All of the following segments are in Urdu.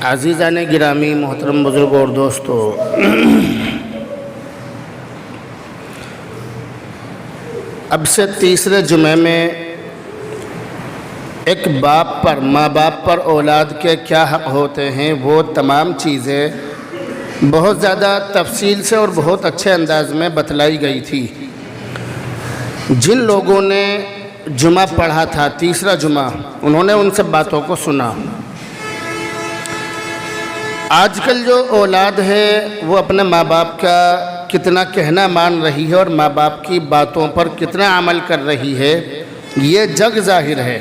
عزیزان گرامی، محترم بزرگ اور دوستو، اب سے تیسرے جمعے میں ایک باپ پر، ماں باپ پر اولاد کے کیا حق ہوتے ہیں، وہ تمام چیزیں بہت زیادہ تفصیل سے اور بہت اچھے انداز میں بتلائی گئی تھی۔ جن لوگوں نے جمعہ پڑھا تھا، تیسرا جمعہ، انہوں نے ان سب باتوں کو سنا۔ آج کل جو اولاد ہے وہ اپنے ماں باپ کا کتنا کہنا مان رہی ہے اور ماں باپ کی باتوں پر کتنا عمل کر رہی ہے، یہ جگ ظاہر ہے،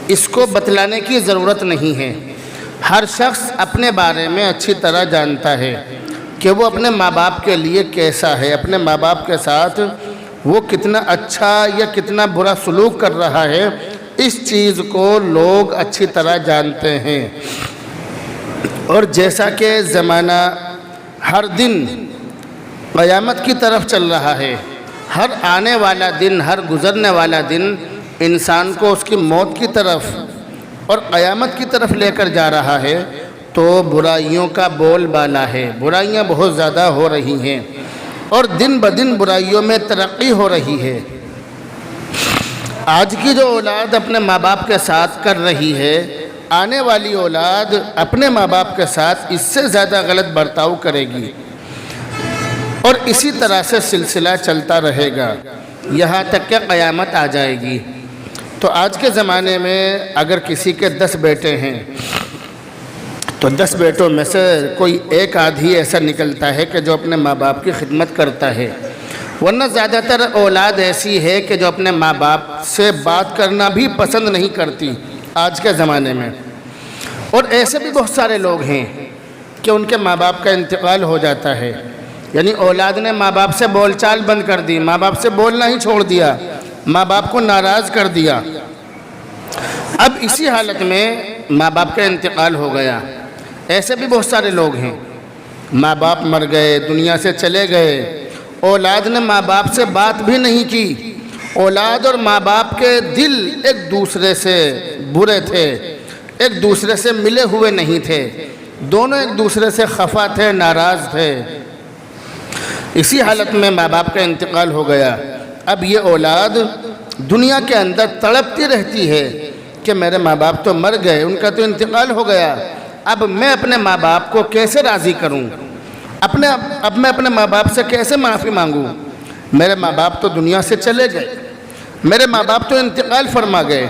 اس کو بتلانے کی ضرورت نہیں ہے۔ ہر شخص اپنے بارے میں اچھی طرح جانتا ہے کہ وہ اپنے ماں باپ کے لیے کیسا ہے، اپنے ماں باپ کے ساتھ وہ کتنا اچھا یا کتنا برا سلوک کر رہا ہے، اس چیز کو لوگ اچھی طرح جانتے ہیں۔ اور جیسا کہ زمانہ ہر دن قیامت کی طرف چل رہا ہے، ہر آنے والا دن، ہر گزرنے والا دن انسان کو اس کی موت کی طرف اور قیامت کی طرف لے کر جا رہا ہے، تو برائیوں کا بول بالا ہے، برائیاں بہت زیادہ ہو رہی ہیں اور دن بدن برائیوں میں ترقی ہو رہی ہے۔ آج کی جو اولاد اپنے ماں باپ کے ساتھ کر رہی ہے، آنے والی اولاد اپنے ماں باپ کے ساتھ اس سے زیادہ غلط برتاؤ کرے گی اور اسی طرح سے سلسلہ چلتا رہے گا یہاں تک کہ قیامت آ جائے گی۔ تو آج کے زمانے میں اگر کسی کے 10 بیٹے ہیں تو 10 بیٹوں میں سے کوئی ایک آدھی ایسا نکلتا ہے کہ جو اپنے ماں باپ کی خدمت کرتا ہے، ورنہ زیادہ تر اولاد ایسی ہے کہ جو اپنے ماں باپ سے بات کرنا بھی پسند نہیں کرتی آج کے زمانے میں۔ اور ایسے بھی بہت سارے لوگ ہیں کہ ان کے ماں باپ کا انتقال ہو جاتا ہے، یعنی اولاد نے ماں باپ سے بول چال بند کر دی، ماں باپ سے بولنا ہی چھوڑ دیا، ماں باپ کو ناراض کر دیا۔ اب اسی حالت میں ماں باپ کا انتقال ہو گیا۔ ایسے بھی بہت سارے لوگ ہیں، ماں باپ مر گئے، دنیا سے چلے گئے، اولاد نے ماں باپ سے بات بھی نہیں کی، اولاد اور ماں باپ کے دل ایک دوسرے سے برے تھے، ایک دوسرے سے ملے ہوئے نہیں تھے، دونوں ایک دوسرے سے خفا تھے، ناراض تھے۔ اسی حالت میں ماں باپ کا انتقال ہو گیا۔ اب یہ اولاد دنیا کے اندر تڑپتی رہتی ہے کہ میرے ماں باپ تو مر گئے، ان کا تو انتقال ہو گیا، اب میں اپنے ماں باپ کو کیسے راضی کروں، اب میں اپنے ماں باپ سے کیسے معافی مانگوں، میرے ماں باپ تو دنیا سے چلے گئے، میرے ماں باپ تو انتقال فرما گئے،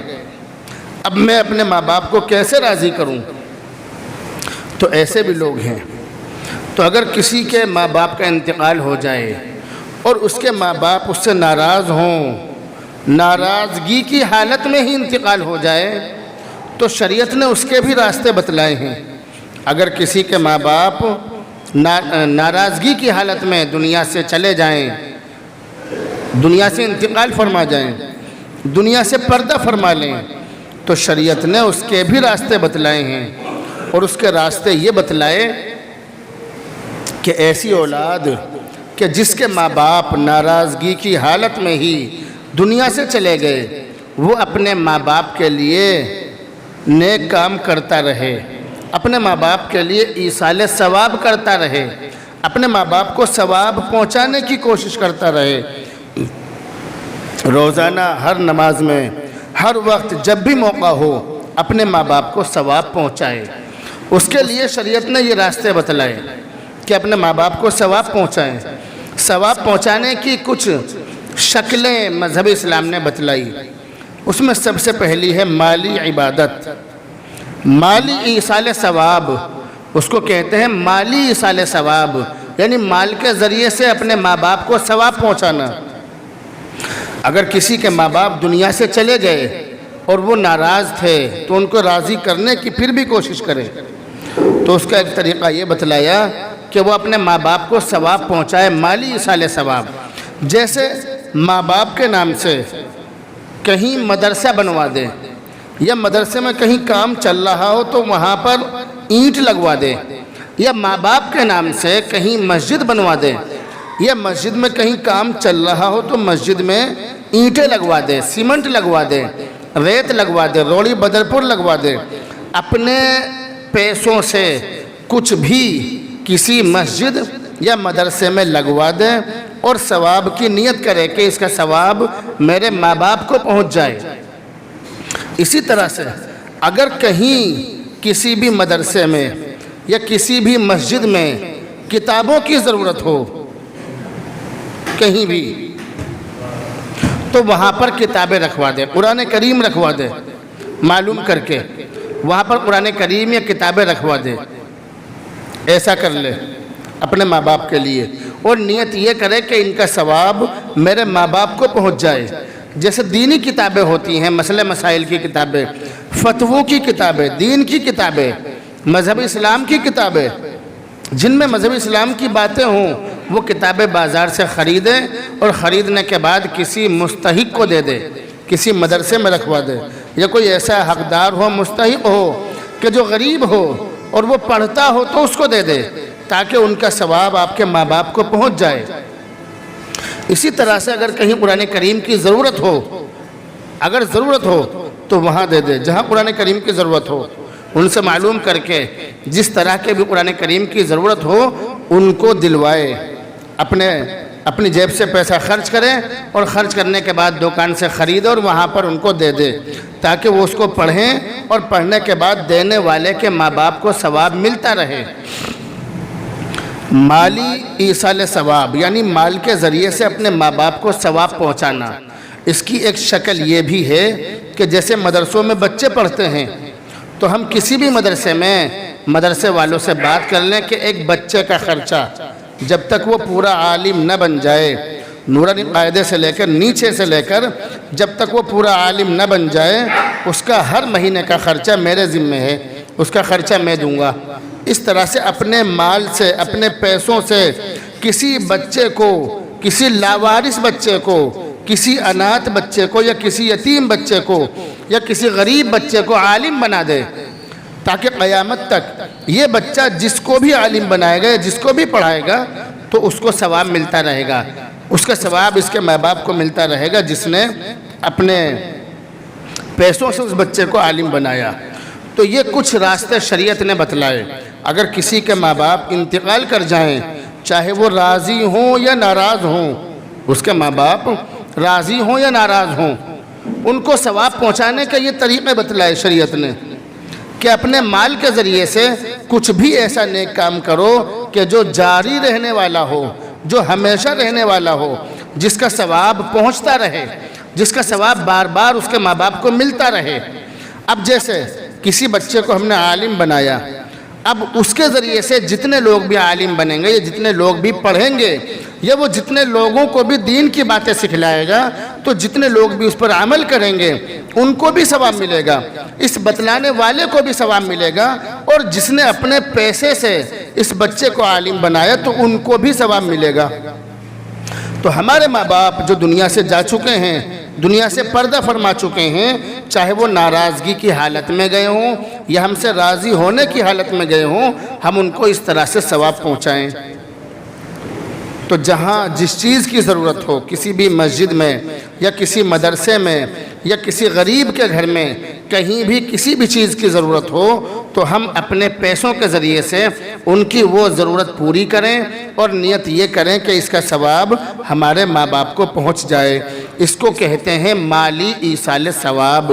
اب میں اپنے ماں باپ کو کیسے راضی کروں۔ تو ایسے بھی لوگ ہیں۔ تو اگر کسی کے ماں باپ کا انتقال ہو جائے اور اس کے ماں باپ اس سے ناراض ہوں، ناراضگی کی حالت میں ہی انتقال ہو جائے، تو شریعت نے اس کے بھی راستے بتلائے ہیں۔ اگر کسی کے ماں باپ ناراضگی کی حالت میں دنیا سے چلے جائیں، دنیا سے انتقال فرما جائیں، دنیا سے پردہ فرما لیں، تو شریعت نے اس کے بھی راستے بتلائے ہیں، اور اس کے راستے یہ بتلائے کہ ایسی اولاد کہ جس کے ماں باپ ناراضگی کی حالت میں ہی دنیا سے چلے گئے، وہ اپنے ماں باپ کے لیے نیک کام کرتا رہے، اپنے ماں باپ کے لیے ایصال ثواب کرتا رہے، اپنے ماں باپ کو ثواب پہنچانے کی کوشش کرتا رہے، روزانہ ہر نماز میں ہر وقت جب بھی موقع ہو اپنے ماں باپ کو ثواب پہنچائے۔ اس کے لیے شریعت نے یہ راستے بتلائے کہ اپنے ماں باپ کو ثواب پہنچائیں۔ ثواب پہنچانے کی کچھ شکلیں مذہب اسلام نے بتلائی۔ اس میں سب سے پہلی ہے مالی عبادت، مالی ایصال ثواب، اس کو کہتے ہیں مالی ایصال ثواب، یعنی مال کے ذریعے سے اپنے ماں باپ کو ثواب پہنچانا۔ اگر کسی کے ماں باپ دنیا سے چلے گئے اور وہ ناراض تھے تو ان کو راضی کرنے کی پھر بھی کوشش کرے، تو اس کا ایک طریقہ یہ بتلایا کہ وہ اپنے ماں باپ کو ثواب پہنچائے، مالی ایصال ثواب۔ جیسے ماں باپ کے نام سے کہیں مدرسہ بنوا دے، یا مدرسے میں کہیں کام چل رہا ہو تو وہاں پر اینٹ لگوا دے، یا ماں باپ کے نام سے کہیں مسجد بنوا دے، یا مسجد میں کہیں کام چل رہا ہو تو مسجد میں اینٹیں لگوا دے، سیمنٹ لگوا دے، ریت لگوا دے، روڑی بدرپور لگوا دے، اپنے پیسوں سے کچھ بھی کسی مسجد یا مدرسے میں لگوا دے اور ثواب کی نیت کرے کہ اس کا ثواب میرے ماں باپ کو پہنچ جائے۔ اسی طرح سے اگر کہیں کسی بھی مدرسے میں یا کسی بھی مسجد میں کتابوں کی ضرورت ہو کہیں بھی، تو وہاں پر کتابیں رکھوا دے، قرآن کریم رکھوا دے، معلوم کر کے وہاں پر قرآن کریم یا کتابیں رکھوا دے۔ ایسا کر لے اپنے ماں باپ کے لیے، اور نیت یہ کرے کہ ان کا ثواب میرے ماں باپ کو پہنچ جائے۔ جیسے دینی کتابیں ہوتی ہیں، مسئلے مسائل کی کتابیں، فتووں کی کتابیں، دین کی کتابیں، مذہب اسلام کی کتابیں، جن میں مذہب اسلام کی باتیں ہوں، وہ کتابیں بازار سے خریدیں اور خریدنے کے بعد کسی مستحق کو دے دے، کسی مدرسے میں رکھوا دے، یا کوئی ایسا حقدار ہو، مستحق ہو کہ جو غریب ہو اور وہ پڑھتا ہو تو اس کو دے دے، تاکہ ان کا ثواب آپ کے ماں باپ کو پہنچ جائے۔ اسی طرح سے اگر کہیں قرآن کریم کی ضرورت ہو، اگر ضرورت ہو تو وہاں دے دے جہاں قرآن کریم کی ضرورت ہو، ان سے معلوم کر کے جس طرح کے بھی قرآن کریم کی ضرورت ہو ان کو دلوائے، اپنی جیب سے پیسہ خرچ کرے اور خرچ کرنے کے بعد دکان سے خریدے اور وہاں پر ان کو دے دے، تاکہ وہ اس کو پڑھیں اور پڑھنے کے بعد دینے والے کے ماں باپ کو ثواب ملتا رہے۔ مالی ایصال ثواب یعنی مال کے ذریعے سے اپنے ماں باپ کو ثواب پہنچانا، اس کی ایک شکل یہ بھی ہے کہ جیسے مدرسوں میں بچے پڑھتے ہیں تو ہم کسی بھی مدرسے میں مدرسے والوں سے بات کر لیں کہ ایک بچے کا خرچہ جب تک وہ پورا عالم نہ بن جائے، نورانی قاعدے سے لے کر نیچے سے لے کر جب تک وہ پورا عالم نہ بن جائے، اس کا ہر مہینے کا خرچہ میرے ذمہ ہے، اس کا خرچہ میں دوں گا۔ اس طرح سے اپنے مال سے، اپنے پیسوں سے کسی بچے کو، کسی لاوارث بچے کو، کسی اناتھ بچے کو یا کسی یتیم بچے کو یا کسی غریب بچے کو عالم بنا دے، تاکہ قیامت تک یہ بچہ جس کو بھی عالم بنائے گا، جس کو بھی پڑھائے گا تو اس کو ثواب ملتا رہے گا، اس کا ثواب اس کے ماں باپ کو ملتا رہے گا جس نے اپنے پیسوں سے اس بچے کو عالم بنایا۔ تو یہ کچھ راستے شریعت نے بتلائے۔ اگر کسی کے ماں باپ انتقال کر جائیں، چاہے وہ راضی ہوں یا ناراض ہوں، اس کے ماں باپ راضی ہوں یا ناراض ہوں، ان کو ثواب پہنچانے کا یہ طریقے بتلائے شریعت نے کہ اپنے مال کے ذریعے سے کچھ بھی ایسا نیک کام کرو کہ جو جاری رہنے والا ہو، جو ہمیشہ رہنے والا ہو، جس کا ثواب پہنچتا رہے، جس کا ثواب بار بار اس کے ماں باپ کو ملتا رہے۔ اب جیسے کسی بچے کو ہم نے عالم بنایا، اب اس کے ذریعے سے جتنے لوگ بھی عالم بنیں گے یا جتنے لوگ بھی پڑھیں گے یا وہ جتنے لوگوں کو بھی دین کی باتیں سکھلائے گا، تو جتنے لوگ بھی اس پر عمل کریں گے ان کو بھی ثواب ملے گا، اس بتلانے والے کو بھی ثواب ملے گا، اور جس نے اپنے پیسے سے اس بچے کو عالم بنایا تو ان کو بھی ثواب ملے گا۔ تو ہمارے ماں باپ جو دنیا سے جا چکے ہیں، دنیا سے پردہ فرما چکے ہیں، چاہے وہ ناراضگی کی حالت میں گئے ہوں یا ہم سے راضی ہونے کی حالت میں گئے ہوں، ہم ان کو اس طرح سے ثواب پہنچائیں۔ تو جہاں جس چیز کی ضرورت ہو، کسی بھی مسجد میں یا کسی مدرسے میں یا کسی غریب کے گھر میں کہیں بھی کسی بھی چیز کی ضرورت ہو، تو ہم اپنے پیسوں کے ذریعے سے ان کی وہ ضرورت پوری کریں اور نیت یہ کریں کہ اس کا ثواب ہمارے ماں باپ کو پہنچ جائے۔ اس کو کہتے ہیں مالی ایصال ثواب۔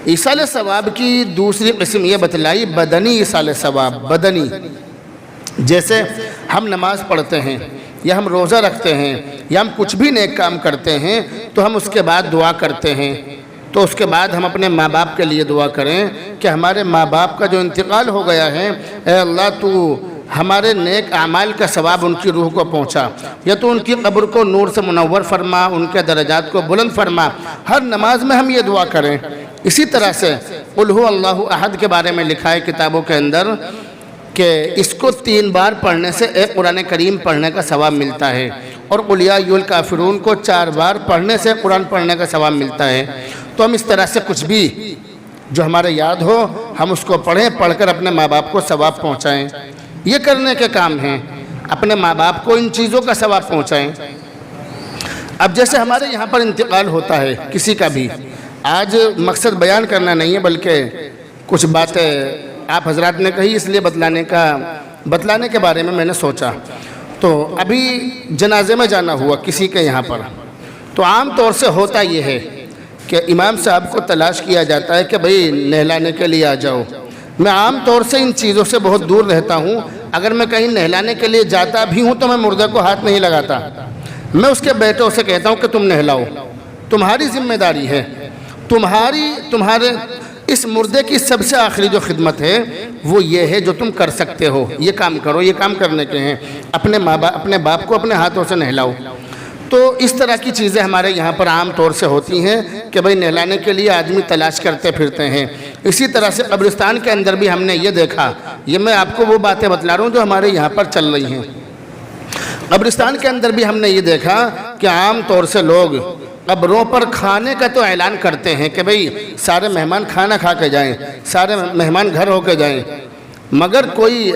ایصال ثواب کی دوسری قسم یہ بتلائی بدنی ایصال ثواب، بدنی۔ جیسے ہم نماز پڑھتے ہیں یا ہم روزہ رکھتے ہیں یا ہم کچھ بھی نیک کام کرتے ہیں تو ہم اس کے بعد دعا کرتے ہیں، تو اس کے بعد ہم اپنے ماں باپ کے لیے دعا کریں کہ ہمارے ماں باپ کا جو انتقال ہو گیا ہے، اے اللہ تو ہمارے نیک اعمال کا ثواب ان کی روح کو پہنچا، یا تو ان کی قبر کو نور سے منور فرما، ان کے درجات کو بلند فرما۔ ہر نماز میں ہم یہ دعا کریں۔ اسی طرح سے قل هو اللہ احد کے بارے میں لکھا ہے کتابوں کے اندر کہ اس کو 3 بار پڑھنے سے ایک قرآن کریم پڑھنے کا ثواب ملتا ہے، اور قل یا ایھا الکافرون کو 4 بار پڑھنے سے قرآن پڑھنے کا ثواب ملتا ہے۔ تو ہم اس طرح سے کچھ بھی جو ہمارے یاد ہو ہم اس کو پڑھیں، پڑھ کر اپنے ماں باپ کو ثواب پہنچائیں۔ یہ کرنے کے کام ہیں، اپنے ماں باپ کو ان چیزوں کا ثواب پہنچائیں۔ اب جیسے ہمارے یہاں پر انتقال ہوتا ہے کسی کا بھی، آج مقصد بیان کرنا نہیں ہے بلکہ کچھ باتیں آپ حضرات نے کہی اس لیے بتلانے کے بارے میں میں نے سوچا۔ تو ابھی جنازے میں جانا ہوا کسی کے یہاں پر، تو عام طور سے ہوتا یہ ہے کہ امام صاحب کو تلاش کیا جاتا ہے کہ بھئی نہلانے کے لیے آ جاؤ۔ میں عام طور سے ان چیزوں سے بہت دور رہتا ہوں۔ اگر میں کہیں نہلانے کے لیے جاتا بھی ہوں تو میں مردے کو ہاتھ نہیں لگاتا، میں اس کے بیٹوں سے کہتا ہوں کہ تم نہلاؤ، تمہاری ذمہ داری ہے، تمہارے اس مردے کی سب سے آخری جو خدمت ہے وہ یہ ہے جو تم کر سکتے ہو، یہ کام کرو، یہ کام کرنے کے ہیں، اپنے باپ کو اپنے ہاتھوں سے نہلاؤ۔ تو اس طرح کی چیزیں ہمارے یہاں پر عام طور سے ہوتی ہیں کہ بھئی نہلانے کے لیے آدمی تلاش کرتے پھرتے ہیں۔ اسی طرح سے قبرستان کے اندر بھی ہم نے یہ دیکھا، یہ میں آپ کو وہ باتیں بتلا رہا ہوں جو ہمارے یہاں پر چل رہی ہیں۔ قبرستان کے اندر بھی ہم نے یہ دیکھا کہ عام طور سے لوگ قبروں پر کھانے کا تو اعلان کرتے ہیں کہ بھئی سارے مہمان کھانا کھا کے جائیں، سارے مہمان گھر ہو کے جائیں، مگر کوئی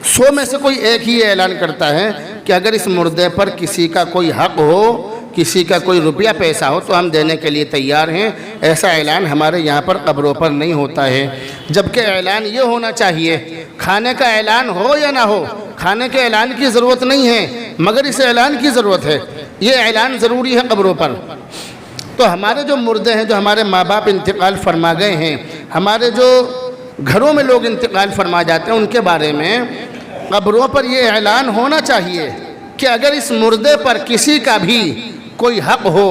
100 میں سے کوئی ایک ہی اعلان کرتا ہے کہ اگر اس مردے پر کسی کا کوئی حق ہو، کسی کا کوئی روپیہ پیسہ ہو تو ہم دینے کے لیے تیار ہیں۔ ایسا اعلان ہمارے یہاں پر قبروں پر نہیں ہوتا ہے، جبکہ اعلان یہ ہونا چاہیے، کھانے کا اعلان ہو یا نہ ہو، کھانے کے اعلان کی ضرورت نہیں ہے مگر اس اعلان کی ضرورت ہے، یہ اعلان ضروری ہے قبروں پر۔ تو ہمارے جو مردے ہیں، جو ہمارے ماں باپ انتقال فرما گئے ہیں، ہمارے جو گھروں میں لوگ انتقال فرما جاتے ہیں، ان کے بارے میں قبروں پر یہ اعلان ہونا چاہیے کہ اگر اس مردے پر کسی کا بھی کوئی حق ہو،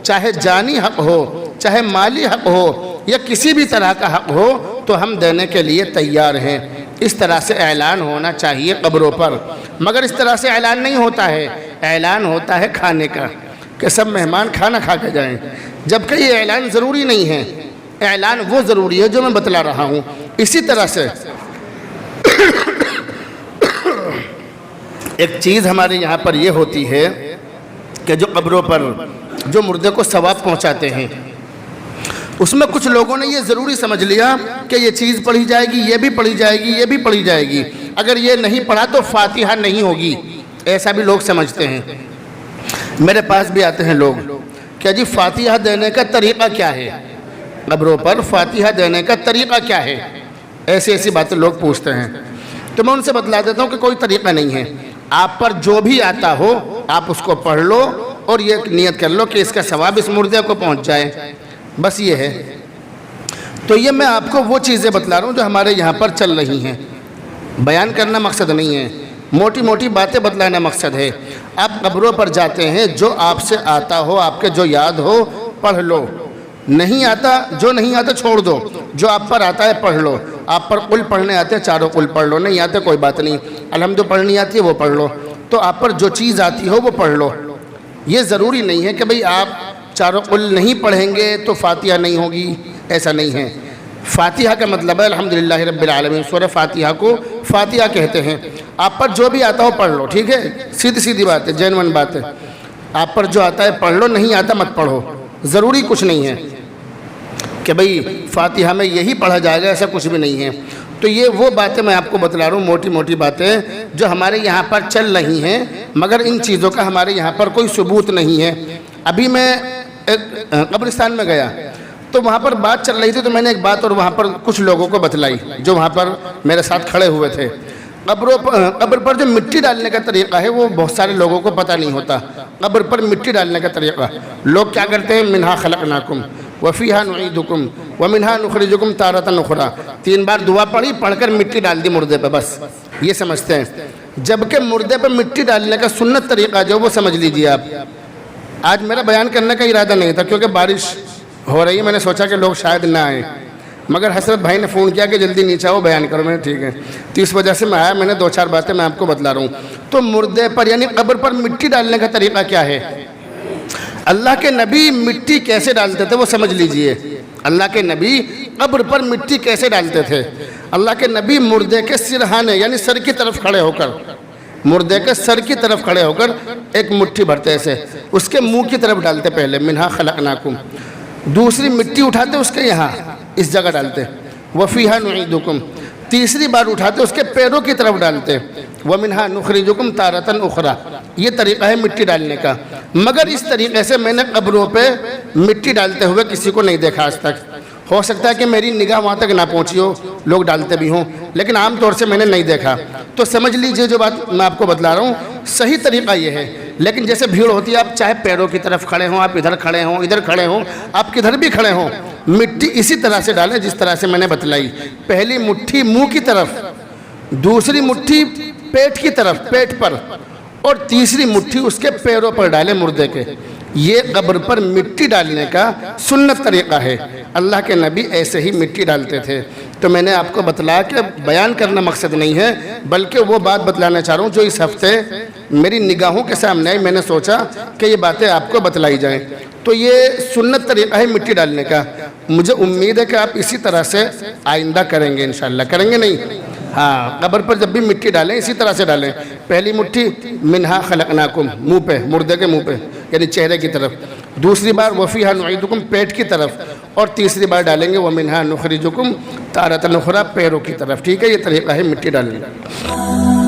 چاہے جانی حق ہو، چاہے مالی حق ہو، یا کسی بھی طرح کا حق ہو تو ہم دینے کے لیے تیار ہیں۔ اس طرح سے اعلان ہونا چاہیے قبروں پر، مگر اس طرح سے اعلان نہیں ہوتا ہے، اعلان ہوتا ہے کھانے کا کہ سب مہمان کھانا کھا کے جائیں، جبکہ یہ اعلان ضروری نہیں ہے، اعلان وہ ضروری ہے جو میں بتلا رہا ہوں۔ اسی طرح سے ایک چیز ہمارے یہاں پر یہ ہوتی ہے کہ جو قبروں پر جو مردے کو ثواب پہنچاتے ہیں، اس میں کچھ لوگوں نے یہ ضروری سمجھ لیا کہ یہ چیز پڑھی جائے گی، یہ بھی پڑھی جائے گی، یہ بھی پڑھی جائے گی، اگر یہ نہیں پڑھا تو فاتحہ نہیں ہوگی، ایسا بھی لوگ سمجھتے ہیں۔ میرے پاس بھی آتے ہیں لوگ کہ جی فاتحہ دینے کا طریقہ کیا ہے، قبروں پر فاتحہ دینے کا طریقہ کیا ہے، ایسی باتیں لوگ پوچھتے ہیں۔ تو میں ان سے بتلا دیتا ہوں کہ کوئی طریقہ نہیں ہے، آپ پر جو بھی آتا ہو آپ اس کو پڑھ لو اور یہ نیت کر لو کہ اس کا ثواب اس مردے کو پہنچ جائے، بس یہ ہے۔ تو یہ میں آپ کو وہ چیزیں بتلا رہا ہوں جو ہمارے یہاں پر چل رہی ہیں، بیان کرنا مقصد نہیں ہے، موٹی موٹی باتیں بتلانا مقصد ہے۔ آپ قبروں پر جاتے ہیں، جو آپ سے آتا ہو، آپ کے جو یاد ہو پڑھ لو، نہیں آتا جو نہیں آتا چھوڑ دو، جو آپ پر آتا ہے پڑھ لو۔ آپ پر قل پڑھنے آتے ہیں چاروں قل پڑھ لو، نہیں آتے کوئی بات نہیں، الحمد پڑھنی آتی ہے وہ پڑھ لو۔ تو آپ پر جو چیز آتی ہو وہ پڑھ لو، یہ ضروری نہیں ہے کہ بھئی آپ چاروں قل نہیں پڑھیں گے تو فاتحہ نہیں ہوگی، ایسا نہیں ہے۔ فاتحہ کا مطلب ہے الحمدللہ رب العالمین، سورہ فاتحہ کو فاتحہ کہتے ہیں۔ آپ پر جو بھی آتا ہو پڑھ لو، ٹھیک ہے، سیدھی بات ہے، جینون بات ہے، آپ پر جو آتا ہے پڑھ لو، نہیں آتا مت پڑھو، ضروری کچھ نہیں ہے کہ بھئی فاتحہ میں یہی پڑھا جائے گا، ایسا کچھ بھی نہیں ہے۔ تو یہ وہ باتیں میں آپ کو بتلا رہا ہوں، موٹی موٹی باتیں جو ہمارے یہاں پر چل رہی ہیں، مگر ان چیزوں کا ہمارے یہاں پر کوئی ثبوت نہیں ہے۔ ابھی میں ایک قبرستان میں گیا تو وہاں پر بات چل رہی تھی، تو میں نے ایک بات اور وہاں پر کچھ لوگوں کو بتلائی جو وہاں پر میرے ساتھ کھڑے ہوئے تھے۔ قبر پر جو مٹی ڈالنے کا طریقہ ہے وہ بہت سارے لوگوں کو پتہ نہیں ہوتا۔ قبر پر مٹی ڈالنے کا طریقہ لوگ کیا کرتے ہیں، منہا خلقناکم وفیہا نعیدکم ومنہا نخرجکم تارۃ اخری، 3 بار دعا پڑھی، پڑھ کر مٹی ڈال دی مردے پہ، بس یہ سمجھتے ہیں، جبکہ مردے پہ مٹی ڈالنے کا سنت طریقہ جو وہ سمجھ لیجیے آپ۔ آج میرا بیان کرنے کا ارادہ نہیں تھا کیونکہ بارش ہو رہی ہے، میں نے سوچا کہ لوگ شاید نہ آئیں، مگر حسرت بھائی نے فون کیا کہ جلدی نیچے آؤ بیان کرو، میں نے ٹھیک ہے، تو اس وجہ سے میں آیا، میں نے 2-4 باتیں میں آپ کو بتلا رہا ہوں۔ تو مردے پر یعنی قبر پر مٹی ڈالنے کا طریقہ کیا ہے، اللہ کے نبی مٹی کیسے ڈالتے تھے وہ سمجھ لیجئے۔ اللہ کے نبی قبر پر مٹی کیسے ڈالتے تھے، اللہ کے نبی مردے کے سرہانے یعنی سر کی طرف کھڑے ہو کر، مردے کے سر کی طرف کھڑے ہو کر ایک مٹھی بھرتے ایسے، اس کے منہ کی طرف ڈالتے پہلے، منہا خلقناکم، دوسری مٹی اٹھاتے اس کے یہاں اس جگہ ڈالتے، وفیہا نعیدکم، تیسری بار اٹھاتے اس کے پیروں کی طرف ڈالتے، ومنہا نخرجکم تارۃ اخری، یہ طریقہ ہے مٹی ڈالنے کا۔ مگر اس طریقے سے میں نے قبروں پہ مٹی ڈالتے ہوئے کسی کو نہیں دیکھا آج تک۔ ہو سکتا ہے کہ میری نگاہ وہاں تک نہ پہنچی ہو، لوگ ڈالتے بھی ہوں، لیکن عام طور سے میں نے نہیں دیکھا. تو سمجھ لیجئے جو بات میں آپ کو بتلا رہا ہوں صحیح طریقہ یہ ہے. لیکن جیسے بھیڑ ہوتی ہے، آپ چاہے پیروں کی طرف کھڑے ہوں، آپ ادھر کھڑے ہوں، ادھر کھڑے ہوں، آپ کدھر بھی کھڑے ہوں، مٹی اسی طرح سے ڈالیں جس طرح سے میں نے بتلائی. پہلی مٹھی منہ کی طرف، دوسری مٹھی پیٹ کی طرف، پیٹ پر، اور تیسری مٹھی اس کے پیروں پر ڈالیں مردے کے. یہ قبر پر مٹی ڈالنے کا سنت طریقہ ہے. اللہ کے نبی ایسے ہی مٹی ڈالتے تھے. تو میں نے آپ کو بتلایا کہ بیان کرنا مقصد نہیں ہے، بلکہ وہ بات بتلانا چاہ رہا ہوں جو اس ہفتے میری نگاہوں کے سامنے آئی. میں نے سوچا کہ یہ باتیں آپ کو بتلائی جائیں. تو یہ سنت طریقہ ہے مٹی ڈالنے کا. مجھے امید ہے کہ آپ اسی طرح سے آئندہ کریں گے انشاءاللہ. کریں گے نہیں؟ ہاں، قبر پر جب بھی مٹی ڈالیں اسی طرح سے ڈالیں. پہلی مٹھی منہا خلقناکم، منہ پہ، مردے کے منہ پہ، یعنی چہرے کی طرف. دوسری بار وفیہا نعیدکم، پیٹ کی طرف. اور تیسری بار ڈالیں گے ومنہا نخرجکم تارۃ اخری، پیروں کی طرف. ٹھیک ہے، یہ طریقہ ہے مٹی ڈالنے کا.